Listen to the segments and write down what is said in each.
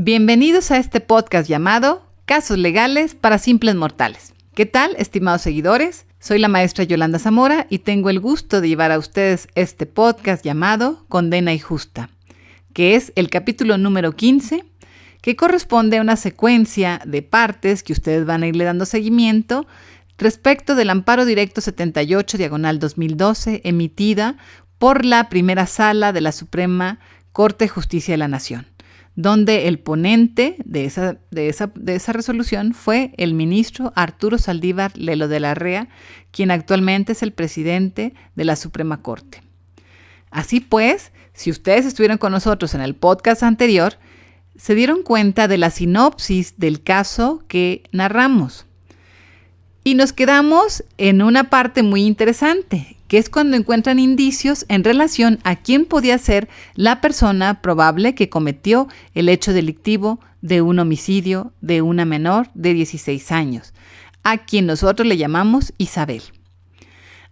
Bienvenidos a este podcast llamado Casos Legales para Simples Mortales. ¿Qué tal, estimados seguidores? Soy la maestra Yolanda Zamora y tengo el gusto de llevar a ustedes este podcast llamado Condena y Justa, que es el capítulo número 15, que corresponde a una secuencia de partes que ustedes van a irle dando seguimiento respecto del amparo directo 78/2012 emitida por la primera sala de la Suprema Corte de Justicia de la Nación, donde el ponente de esa resolución fue el ministro Arturo Saldívar Lelo de la Rea, quien actualmente es el presidente de la Suprema Corte. Así pues, si ustedes estuvieron con nosotros en el podcast anterior, se dieron cuenta de la sinopsis del caso que narramos. Y nos quedamos en una parte muy interesante, que es cuando encuentran indicios en relación a quién podía ser la persona probable que cometió el hecho delictivo de un homicidio de una menor de 16 años, a quien nosotros le llamamos Isabel.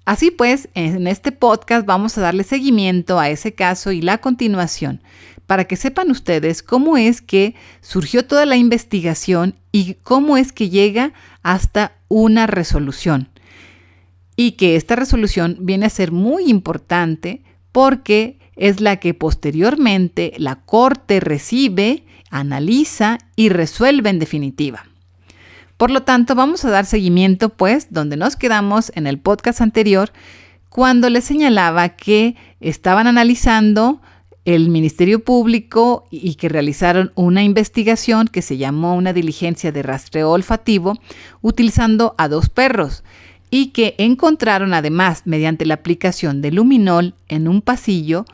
Así pues, en este podcast vamos a darle seguimiento a ese caso y la continuación, para que sepan ustedes cómo es que surgió toda la investigación y cómo es que llega hasta una resolución. Y que esta resolución viene a ser muy importante porque es la que posteriormente la Corte recibe, analiza y resuelve en definitiva. Por lo tanto, vamos a dar seguimiento, pues, donde nos quedamos en el podcast anterior, cuando les señalaba que estaban analizando el Ministerio Público y que realizaron una investigación que se llamó una diligencia de rastreo olfativo utilizando a 2 perros y que encontraron además, mediante la aplicación de luminol en un pasillo,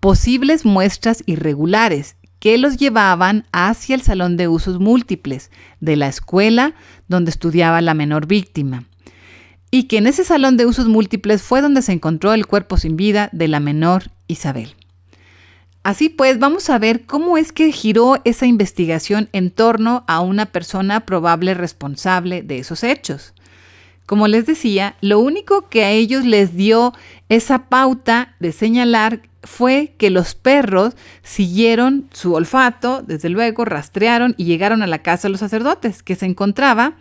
posibles muestras irregulares que los llevaban hacia el salón de usos múltiples de la escuela donde estudiaba la menor víctima, y que en ese salón de usos múltiples fue donde se encontró el cuerpo sin vida de la menor Isabel. Así pues, vamos a ver cómo es que giró esa investigación en torno a una persona probable responsable de esos hechos. Como les decía, lo único que a ellos les dio esa pauta de señalar fue que los perros siguieron su olfato, desde luego rastrearon y llegaron a la casa de los sacerdotes, que se encontraba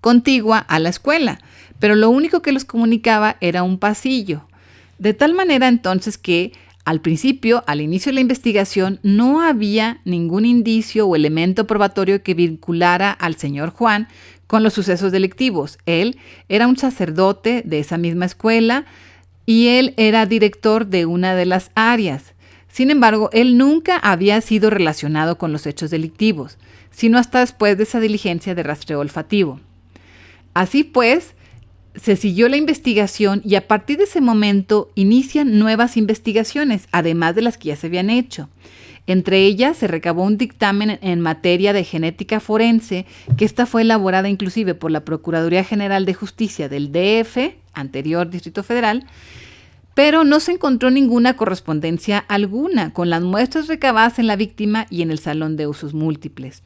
contigua a la escuela, pero lo único que los comunicaba era un pasillo. De tal manera entonces que al principio, al inicio de la investigación, no había ningún indicio o elemento probatorio que vinculara al señor Juan con los sucesos delictivos. Él era un sacerdote de esa misma escuela y él era director de una de las áreas. Sin embargo, él nunca había sido relacionado con los hechos delictivos, sino hasta después de esa diligencia de rastreo olfativo. Así pues, se siguió la investigación y a partir de ese momento inician nuevas investigaciones, además de las que ya se habían hecho. Entre ellas se recabó un dictamen en materia de genética forense, que esta fue elaborada inclusive por la Procuraduría General de Justicia del DF, anterior Distrito Federal, pero no se encontró ninguna correspondencia alguna con las muestras recabadas en la víctima y en el salón de usos múltiples.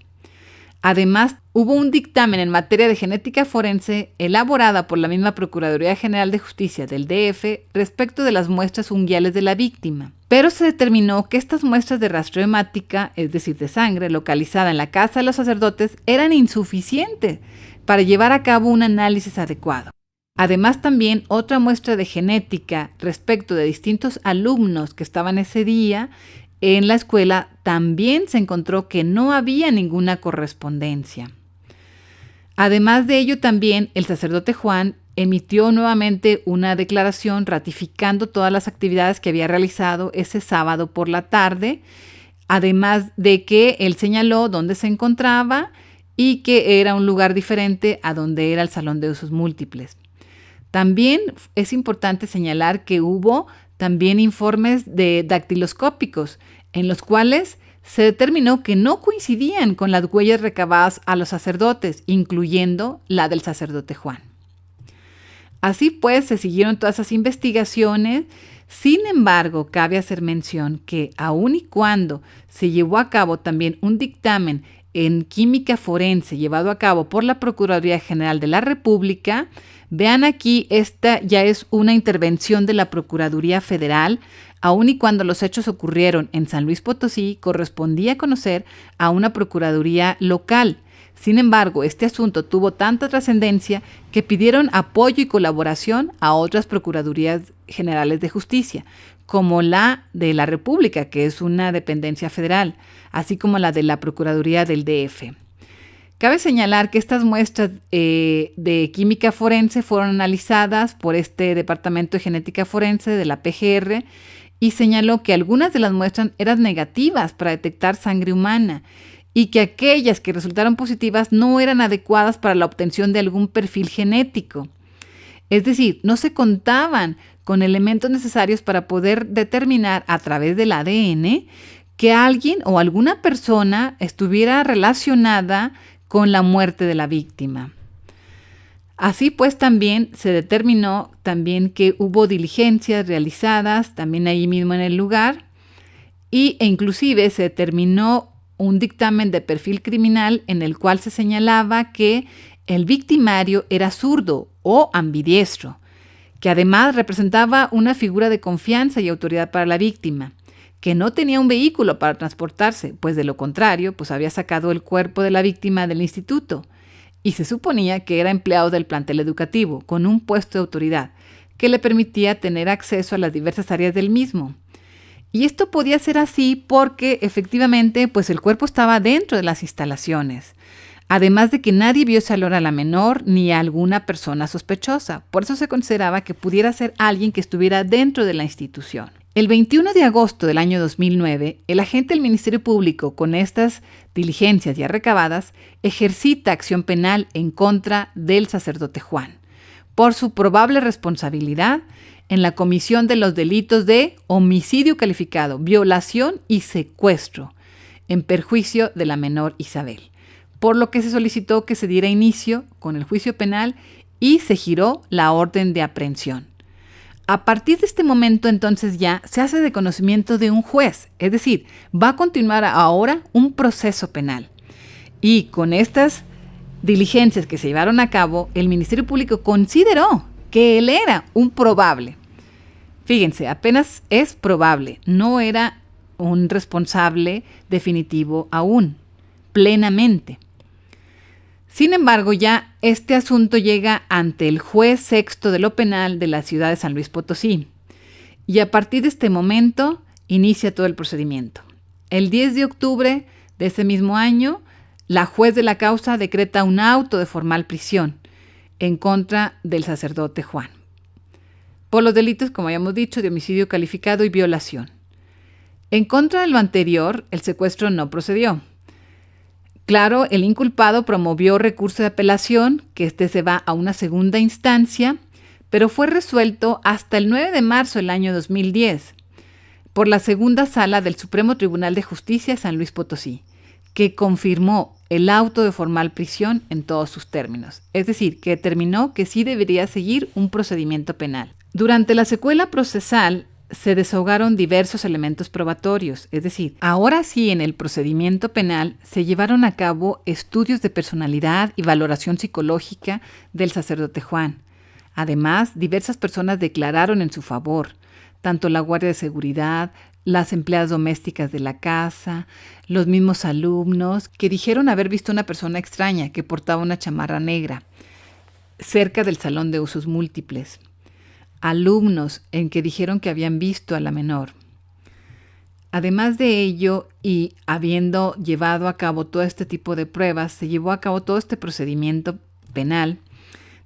Además, hubo un dictamen en materia de genética forense elaborada por la misma Procuraduría General de Justicia del DF respecto de las muestras unguiales de la víctima. Pero se determinó que estas muestras de rastreo hemática, es decir, de sangre localizada en la casa de los sacerdotes, eran insuficientes para llevar a cabo un análisis adecuado. Además, también otra muestra de genética respecto de distintos alumnos que estaban ese día en la escuela también se encontró que no había ninguna correspondencia. Además de ello, también el sacerdote Juan emitió nuevamente una declaración ratificando todas las actividades que había realizado ese sábado por la tarde, además de que él señaló dónde se encontraba y que era un lugar diferente a donde era el salón de usos múltiples. También es importante señalar que hubo también informes de dactiloscópicos en los cuales se determinó que no coincidían con las huellas recabadas a los sacerdotes, incluyendo la del sacerdote Juan. Así pues, se siguieron todas esas investigaciones. Sin embargo, cabe hacer mención que aun y cuando se llevó a cabo también un dictamen en química forense llevado a cabo por la Procuraduría General de la República, vean aquí, esta ya es una intervención de la Procuraduría Federal Aun y cuando los hechos ocurrieron en San Luis Potosí, correspondía conocer a una procuraduría local. Sin embargo, este asunto tuvo tanta trascendencia que pidieron apoyo y colaboración a otras procuradurías generales de justicia, como la de la República, que es una dependencia federal, así como la de la Procuraduría del DF. Cabe señalar que estas muestras de química forense fueron analizadas por este Departamento de Genética Forense de la PGR y señaló que algunas de las muestras eran negativas para detectar sangre humana y que aquellas que resultaron positivas no eran adecuadas para la obtención de algún perfil genético. Es decir, no se contaban con elementos necesarios para poder determinar a través del ADN que alguien o alguna persona estuviera relacionada con la muerte de la víctima. Así pues, también se determinó que hubo diligencias realizadas también ahí mismo en el lugar e inclusive se determinó un dictamen de perfil criminal en el cual se señalaba que el victimario era zurdo o ambidiestro, que además representaba una figura de confianza y autoridad para la víctima, que no tenía un vehículo para transportarse, pues de lo contrario, pues había sacado el cuerpo de la víctima del instituto, y se suponía que era empleado del plantel educativo, con un puesto de autoridad, que le permitía tener acceso a las diversas áreas del mismo. Y esto podía ser así porque efectivamente pues el cuerpo estaba dentro de las instalaciones. Además de que nadie vio ese olor a la menor ni a alguna persona sospechosa. Por eso se consideraba que pudiera ser alguien que estuviera dentro de la institución. El 21 de agosto del año 2009, el agente del Ministerio Público, con estas diligencias ya recabadas, ejercita acción penal en contra del sacerdote Juan por su probable responsabilidad en la comisión de los delitos de homicidio calificado, violación y secuestro, en perjuicio de la menor Isabel, por lo que se solicitó que se diera inicio con el juicio penal y se giró la orden de aprehensión. A partir de este momento, entonces, ya se hace de conocimiento de un juez, es decir, va a continuar ahora un proceso penal. Y con estas diligencias que se llevaron a cabo, el Ministerio Público consideró que él era un probable. Fíjense, apenas es probable, no era un responsable definitivo aún, plenamente. Sin embargo, ya este asunto llega ante el juez sexto de lo penal de la ciudad de San Luis Potosí. Y a partir de este momento inicia todo el procedimiento. El 10 de octubre de ese mismo año, la juez de la causa decreta un auto de formal prisión en contra del sacerdote Juan, por los delitos, como habíamos dicho, de homicidio calificado y violación. En contra de lo anterior, el secuestro no procedió. Claro, el inculpado promovió recurso de apelación, que se va a una segunda instancia, pero fue resuelto hasta el 9 de marzo del año 2010 por la segunda sala del Supremo Tribunal de Justicia de San Luis Potosí, que confirmó el auto de formal prisión en todos sus términos, es decir, que determinó que sí debería seguir un procedimiento penal. Durante la secuela procesal se desahogaron diversos elementos probatorios, es decir, ahora sí en el procedimiento penal se llevaron a cabo estudios de personalidad y valoración psicológica del sacerdote Juan. Además, diversas personas declararon en su favor, tanto la guardia de seguridad, las empleadas domésticas de la casa, los mismos alumnos, que dijeron haber visto una persona extraña que portaba una chamarra negra cerca del salón de usos múltiples. Alumnos en que dijeron que habían visto a la menor. Además de ello, y habiendo llevado a cabo todo este tipo de pruebas, se llevó a cabo todo este procedimiento penal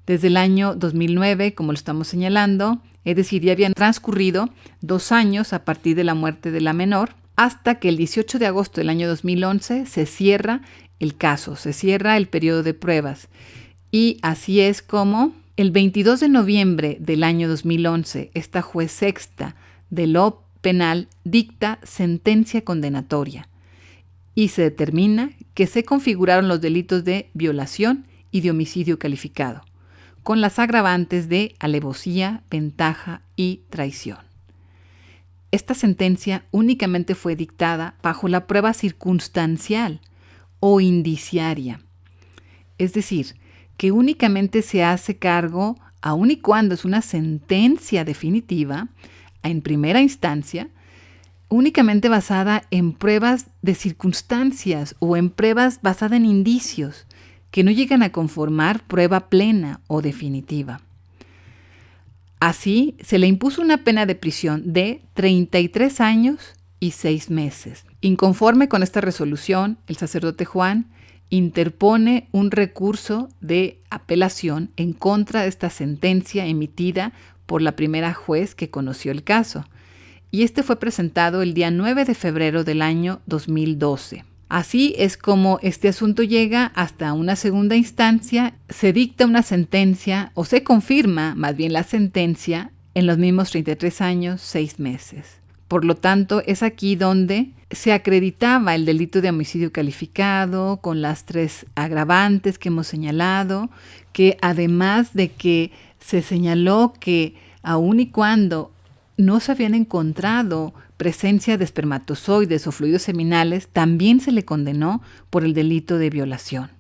desde el año 2009, como lo estamos señalando, es decir, ya habían transcurrido 2 años a partir de la muerte de la menor, hasta que el 18 de agosto del año 2011 se cierra el caso, se cierra el periodo de pruebas. Y así es como el 22 de noviembre del año 2011, esta juez sexta de lo penal dicta sentencia condenatoria y se determina que se configuraron los delitos de violación y de homicidio calificado, con las agravantes de alevosía, ventaja y traición. Esta sentencia únicamente fue dictada bajo la prueba circunstancial o indiciaria, es decir, que únicamente se hace cargo, aun y cuando es una sentencia definitiva, en primera instancia, únicamente basada en pruebas de circunstancias o en pruebas basadas en indicios que no llegan a conformar prueba plena o definitiva. Así, se le impuso una pena de prisión de 33 años y 6 meses. Inconforme con esta resolución, el sacerdote Juan interpone un recurso de apelación en contra de esta sentencia emitida por la primera juez que conoció el caso, y este fue presentado el día 9 de febrero del año 2012. Así es como este asunto llega hasta una segunda instancia, se dicta una sentencia o se confirma más bien la sentencia en los mismos 33 años, 6 meses. Por lo tanto, es aquí donde se acreditaba el delito de homicidio calificado con las 3 agravantes que hemos señalado, que además de que se señaló que aun y cuando no se habían encontrado presencia de espermatozoides o fluidos seminales, también se le condenó por el delito de violación.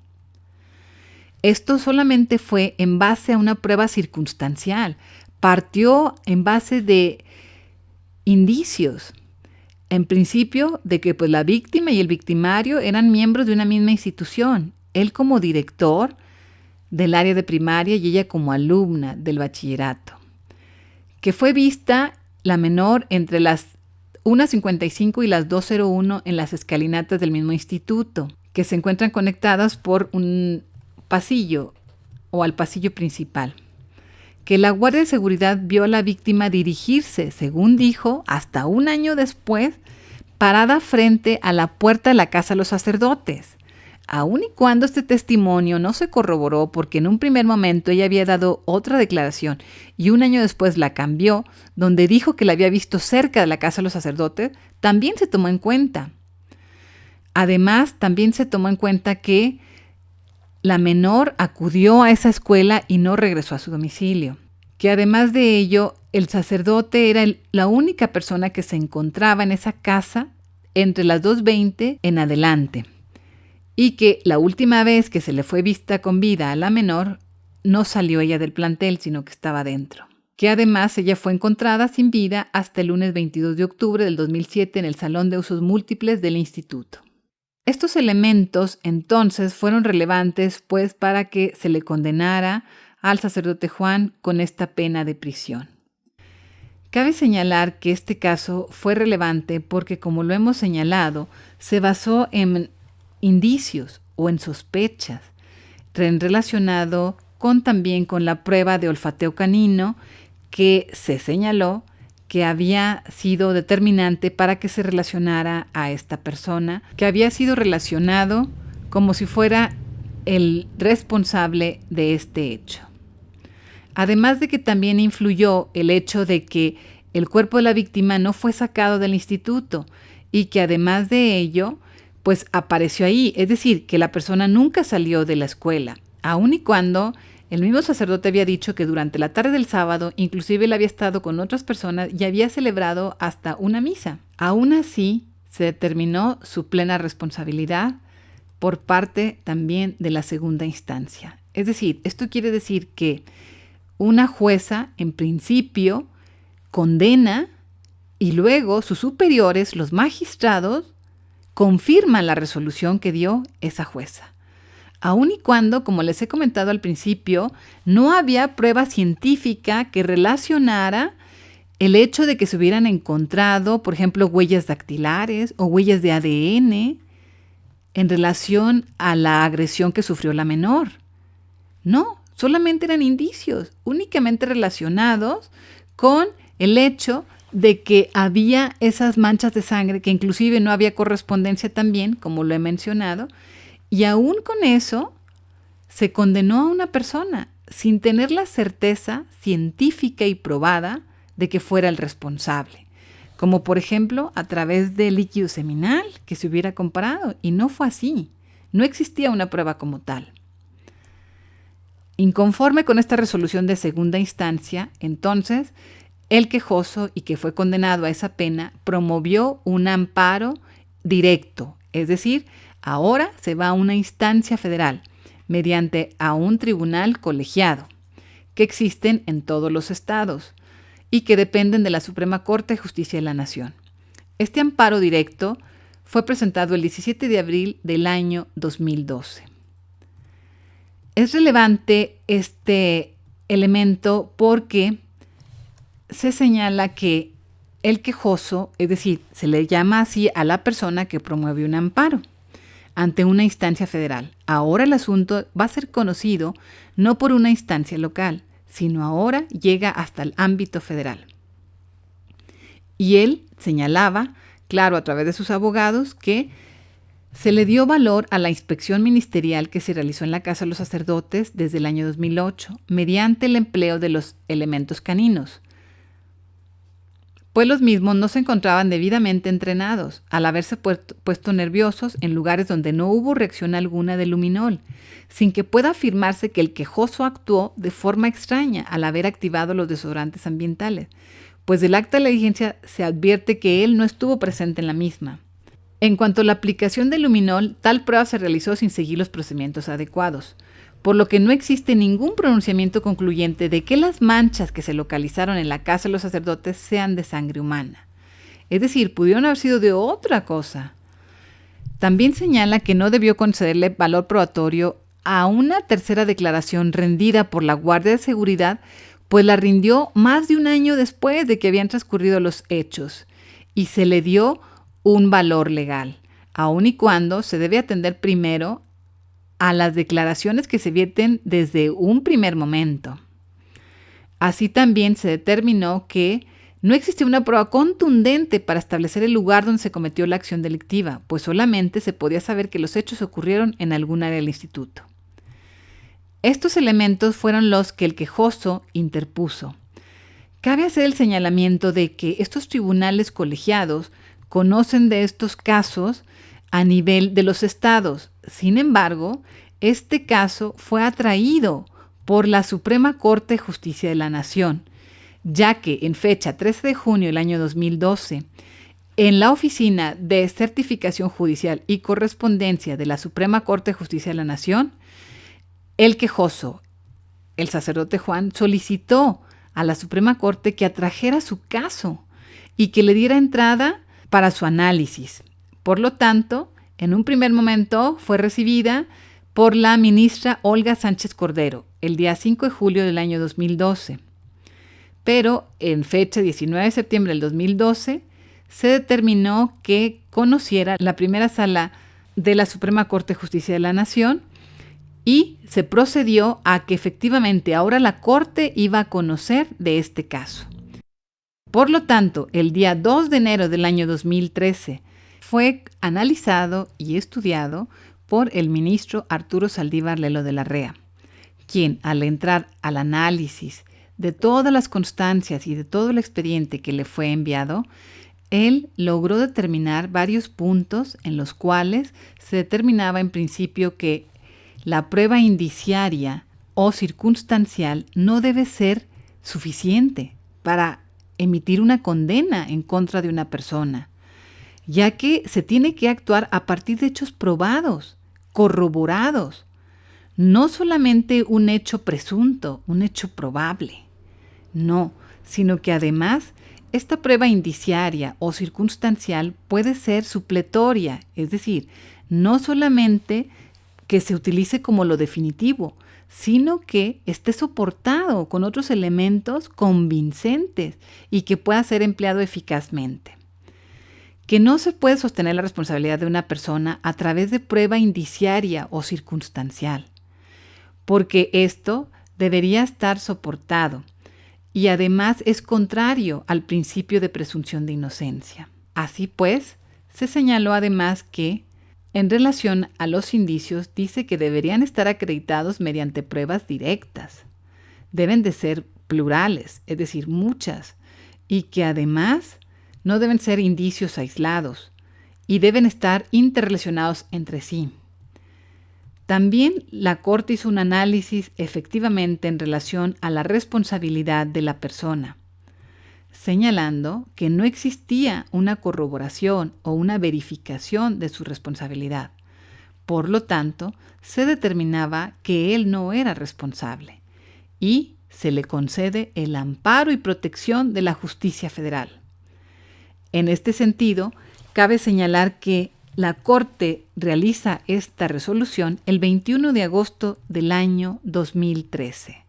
Esto solamente fue en base a una prueba circunstancial, partió en base de indicios, en principio de que la víctima y el victimario eran miembros de una misma institución, él como director del área de primaria y ella como alumna del bachillerato, que fue vista la menor entre las 1:55 y las 2:01 en las escalinatas del mismo instituto, que se encuentran conectadas por un pasillo o al pasillo principal. Que la guardia de seguridad vio a la víctima dirigirse, según dijo, hasta un año después, parada frente a la puerta de la casa de los sacerdotes. Aun y cuando este testimonio no se corroboró porque en un primer momento ella había dado otra declaración y un año después la cambió, donde dijo que la había visto cerca de la casa de los sacerdotes, también se tomó en cuenta. Además, también se tomó en cuenta que la menor acudió a esa escuela y no regresó a su domicilio. Que además de ello, el sacerdote era la única persona que se encontraba en esa casa entre las 2:20 en adelante. Y que la última vez que se le fue vista con vida a la menor, no salió ella del plantel, sino que estaba dentro. Que además ella fue encontrada sin vida hasta el lunes 22 de octubre del 2007 en el Salón de Usos Múltiples del instituto. Estos elementos entonces fueron relevantes para que se le condenara al sacerdote Juan con esta pena de prisión. Cabe señalar que este caso fue relevante porque, como lo hemos señalado, se basó en indicios o en sospechas relacionado también con la prueba de olfateo canino que se señaló que había sido determinante para que se relacionara a esta persona, que había sido relacionado como si fuera el responsable de este hecho. Además de que también influyó el hecho de que el cuerpo de la víctima no fue sacado del instituto y que además de ello, apareció ahí, es decir, que la persona nunca salió de la escuela, aun y cuando el mismo sacerdote había dicho que durante la tarde del sábado, inclusive él había estado con otras personas y había celebrado hasta una misa. Aún así, se determinó su plena responsabilidad por parte también de la segunda instancia. Es decir, esto quiere decir que una jueza, en principio, condena y luego sus superiores, los magistrados, confirman la resolución que dio esa jueza. Aun y cuando, como les he comentado al principio, no había prueba científica que relacionara el hecho de que se hubieran encontrado, por ejemplo, huellas dactilares o huellas de ADN en relación a la agresión que sufrió la menor. No, solamente eran indicios, únicamente relacionados con el hecho de que había esas manchas de sangre, que inclusive no había correspondencia también, como lo he mencionado, y aún con eso se condenó a una persona sin tener la certeza científica y probada de que fuera el responsable, como por ejemplo a través del líquido seminal que se hubiera comparado, y no fue así, no existía una prueba como tal. Inconforme con esta resolución de segunda instancia, entonces, el quejoso y que fue condenado a esa pena promovió un amparo directo, es decir, ahora se va a una instancia federal mediante a un tribunal colegiado que existen en todos los estados y que dependen de la Suprema Corte de Justicia de la Nación. Este amparo directo fue presentado el 17 de abril del año 2012. Es relevante este elemento porque se señala que el quejoso, es decir, se le llama así a la persona que promueve un amparo ante una instancia federal. Ahora el asunto va a ser conocido no por una instancia local, sino ahora llega hasta el ámbito federal. Y él señalaba, claro, a través de sus abogados, que se le dio valor a la inspección ministerial que se realizó en la Casa de los Sacerdotes desde el año 2008, mediante el empleo de los elementos caninos, pues los mismos no se encontraban debidamente entrenados, al haberse puesto nerviosos en lugares donde no hubo reacción alguna de luminol, sin que pueda afirmarse que el quejoso actuó de forma extraña al haber activado los desodorantes ambientales, pues del acta de la diligencia se advierte que él no estuvo presente en la misma. En cuanto a la aplicación de luminol, tal prueba se realizó sin seguir los procedimientos adecuados, por lo que no existe ningún pronunciamiento concluyente de que las manchas que se localizaron en la casa de los sacerdotes sean de sangre humana. Es decir, pudieron haber sido de otra cosa. También señala que no debió concederle valor probatorio a una tercera declaración rendida por la Guardia de Seguridad, pues la rindió más de un año después de que habían transcurrido los hechos, y se le dio un valor legal, aun y cuando se debe atender primero a las declaraciones que se vierten desde un primer momento. Así también se determinó que no existía una prueba contundente para establecer el lugar donde se cometió la acción delictiva, pues solamente se podía saber que los hechos ocurrieron en algún área del instituto. Estos elementos fueron los que el quejoso interpuso. Cabe hacer el señalamiento de que estos tribunales colegiados conocen de estos casos a nivel de los estados. Sin embargo, este caso fue atraído por la Suprema Corte de Justicia de la Nación, ya que en fecha 13 de junio del año 2012, en la Oficina de Certificación Judicial y Correspondencia de la Suprema Corte de Justicia de la Nación, el quejoso, el sacerdote Juan, solicitó a la Suprema Corte que atrajera su caso y que le diera entrada para su análisis. Por lo tanto, en un primer momento fue recibida por la ministra Olga Sánchez Cordero el día 5 de julio del año 2012. Pero en fecha 19 de septiembre del 2012 se determinó que conociera la primera sala de la Suprema Corte de Justicia de la Nación y se procedió a que efectivamente ahora la Corte iba a conocer de este caso. Por lo tanto, el día 2 de enero del año 2013 fue analizado y estudiado por el ministro Arturo Saldívar Lelo de la Rea, quien al entrar al análisis de todas las constancias y de todo el expediente que le fue enviado, él logró determinar varios puntos en los cuales se determinaba en principio que la prueba indiciaria o circunstancial no debe ser suficiente para emitir una condena en contra de una persona, ya que se tiene que actuar a partir de hechos probados, corroborados, no solamente un hecho presunto, un hecho probable, no, sino que además esta prueba indiciaria o circunstancial puede ser supletoria, es decir, no solamente que se utilice como lo definitivo, sino que esté soportado con otros elementos convincentes y que pueda ser empleado eficazmente. Que no se puede sostener la responsabilidad de una persona a través de prueba indiciaria o circunstancial, porque esto debería estar soportado y además es contrario al principio de presunción de inocencia. Así pues, se señaló además que en relación a los indicios, dice que deberían estar acreditados mediante pruebas directas. Deben de ser plurales, es decir, muchas, y que además no deben ser indicios aislados y deben estar interrelacionados entre sí. También la Corte hizo un análisis efectivamente en relación a la responsabilidad de la persona, señalando que no existía una corroboración o una verificación de su responsabilidad. Por lo tanto, se determinaba que él no era responsable y se le concede el amparo y protección de la justicia federal. En este sentido, cabe señalar que la Corte realiza esta resolución el 21 de agosto del año 2013,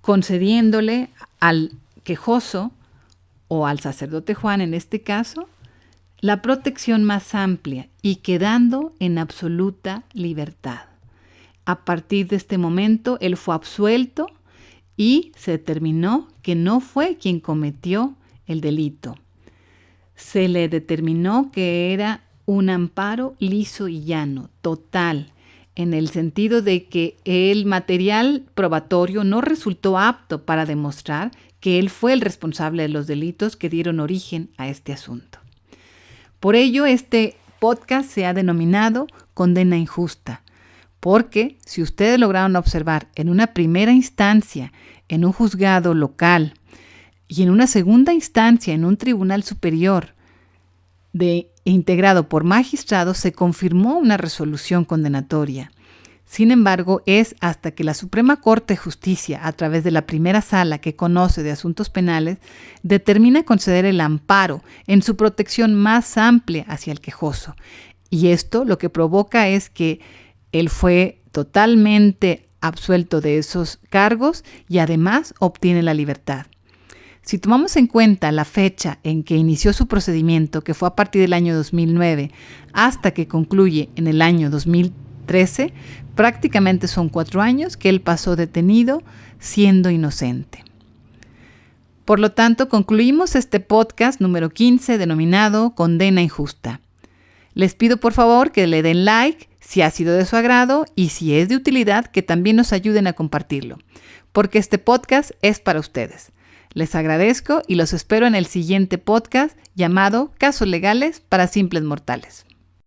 concediéndole al quejoso o al sacerdote Juan en este caso la protección más amplia y quedando en absoluta libertad. A partir de este momento, él fue absuelto y se determinó que no fue quien cometió el delito. Se le determinó que era un amparo liso y llano, total, en el sentido de que el material probatorio no resultó apto para demostrar que él fue el responsable de los delitos que dieron origen a este asunto. Por ello, este podcast se ha denominado Condena Injusta, porque si ustedes lograron observar en una primera instancia en un juzgado local y en una segunda instancia en un tribunal superior integrado por magistrados, se confirmó una resolución condenatoria. Sin embargo, es hasta que la Suprema Corte de Justicia, a través de la primera sala que conoce de asuntos penales, determina conceder el amparo en su protección más amplia hacia el quejoso. Y esto lo que provoca es que él fue totalmente absuelto de esos cargos y además obtiene la libertad. Si tomamos en cuenta la fecha en que inició su procedimiento, que fue a partir del año 2009 hasta que concluye en el año 2013, prácticamente son 4 años que él pasó detenido siendo inocente. Por lo tanto, concluimos este podcast número 15 denominado Condena Injusta. Les pido por favor que le den like si ha sido de su agrado y si es de utilidad que también nos ayuden a compartirlo, porque este podcast es para ustedes. Les agradezco y los espero en el siguiente podcast llamado Casos Legales para Simples Mortales.